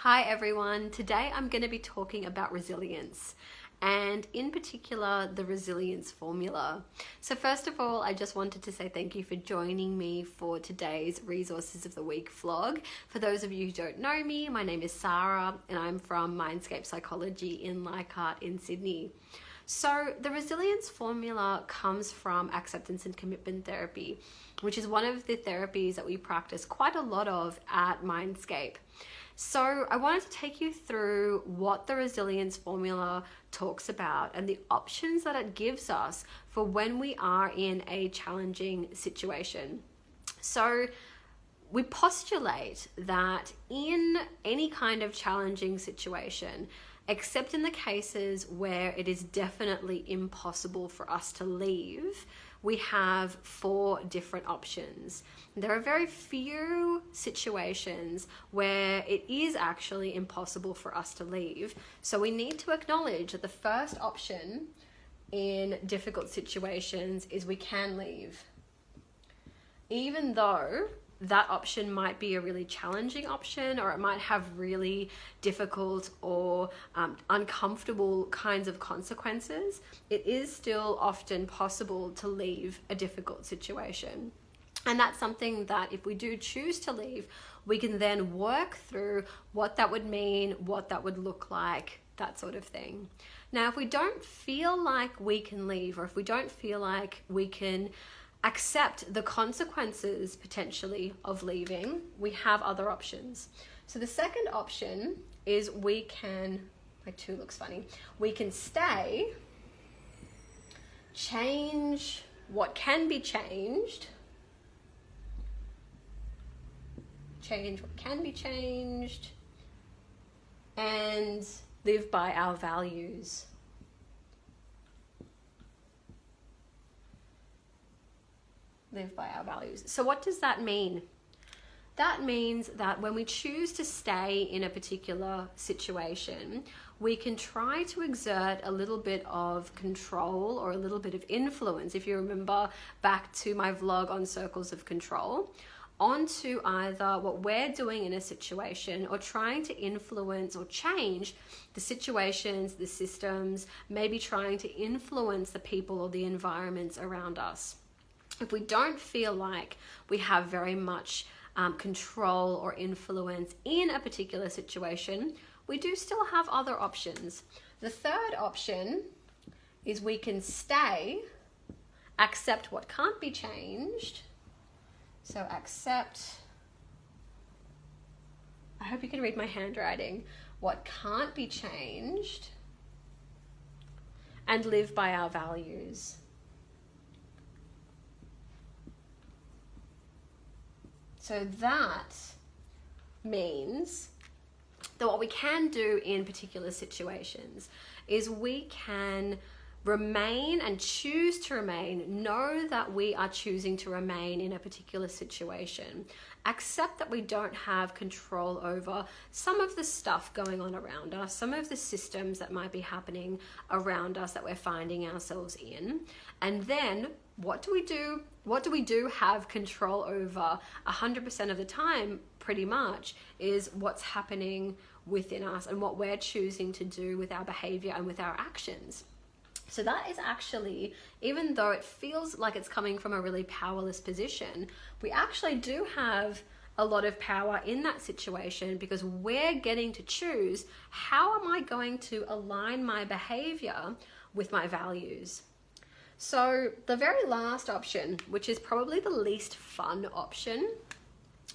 Hi everyone, today I'm going to be talking about resilience and in particular the resilience formula. So first of all, I just wanted to say thank you for joining me for today's Resources of the Week vlog. For those of you who don't know me, my name is Sahra and I'm from Mindscape Psychology in Leichhardt in Sydney. So the resilience formula comes from acceptance and commitment therapy, which is one of the therapies that we practice quite a lot of at Mindscape. So I wanted to take you through what the resilience formula talks about and the options that it gives us for when we are in a challenging situation. So we postulate that in any kind of challenging situation, except in the cases where it is definitely impossible for us to leave, we have 4 different options. There are very few situations where it is actually impossible for us to leave. So we need to acknowledge that the first option in difficult situations is we can leave. Even though that option might be a really challenging option, or it might have really difficult or uncomfortable kinds of consequences, it is still often possible to leave a difficult situation. And that's something that if we do choose to leave, we can then work through what that would mean, what that would look like, that sort of thing. Now, if we don't feel like we can leave, or if we don't feel like we can accept the consequences potentially of leaving, we have other options. So the second option is we can, my 2 looks funny, we can stay, change what can be changed, and live by our values. Live by our values. So what does that mean? That means that when we choose to stay in a particular situation, we can try to exert a little bit of control or a little bit of influence, if you remember back to my vlog on circles of control, onto either what we're doing in a situation or trying to influence or change the situations, the systems, maybe trying to influence the people or the environments around us. If we don't feel like we have very much control or influence in a particular situation, we do still have other options. The third option is we can stay, accept what can't be changed. So accept, I hope you can read my handwriting, what can't be changed, and live by our values. So that means that what we can do in particular situations is we can remain and choose to remain, know that we are choosing to remain in a particular situation, accept that we don't have control over some of the stuff going on around us, some of the systems that might be happening around us that we're finding ourselves in, and then what do we do? What do we do have control over 100% of the time, pretty much, is what's happening within us and what we're choosing to do with our behavior and with our actions. So that is actually, even though it feels like it's coming from a really powerless position, we actually do have a lot of power in that situation because we're getting to choose, how am I going to align my behavior with my values? So the very last option, which is probably the least fun option,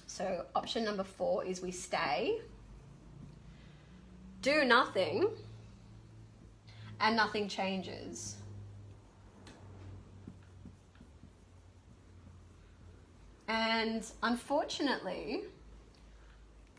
so option number 4 is we stay, do nothing, and nothing changes. And unfortunately,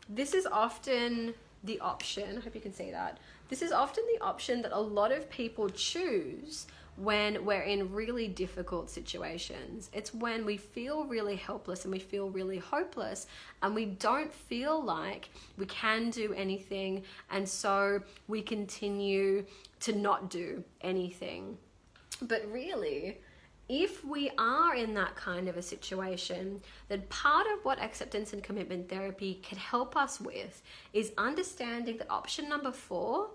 this is often the option, I hope you can see that, this is often the option that a lot of people choose when we're in really difficult situations. It's when we feel really helpless and we feel really hopeless and we don't feel like we can do anything, and so we continue to not do anything. But really, if we are in that kind of a situation, then part of what acceptance and commitment therapy can help us with is understanding that option number 4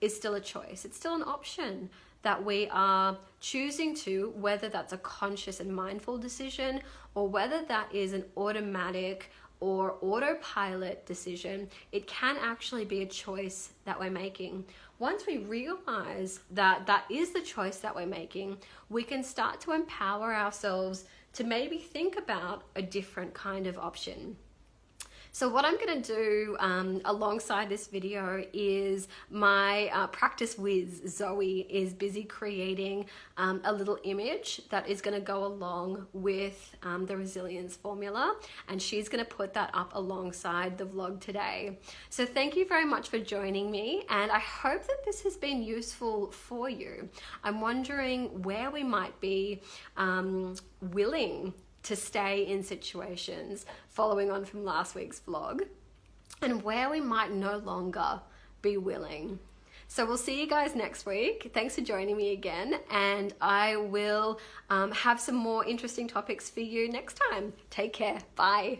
is still a choice. It's still an option that we are choosing to, whether that's a conscious and mindful decision or whether that is an automatic or autopilot decision. It can actually be a choice that we're making. Once we realize that that is the choice that we're making, we can start to empower ourselves to maybe think about a different kind of option. So what I'm going to do alongside this video is my practice whiz, Zoe, is busy creating a little image that is going to go along with the resilience formula, and she's going to put that up alongside the vlog today. So thank you very much for joining me, and I hope that this has been useful for you. I'm wondering where we might be willing to stay in situations following on from last week's vlog, and where we might no longer be willing. So we'll see you guys next week. Thanks for joining me again, and I will have some more interesting topics for you next time. Take care. Bye.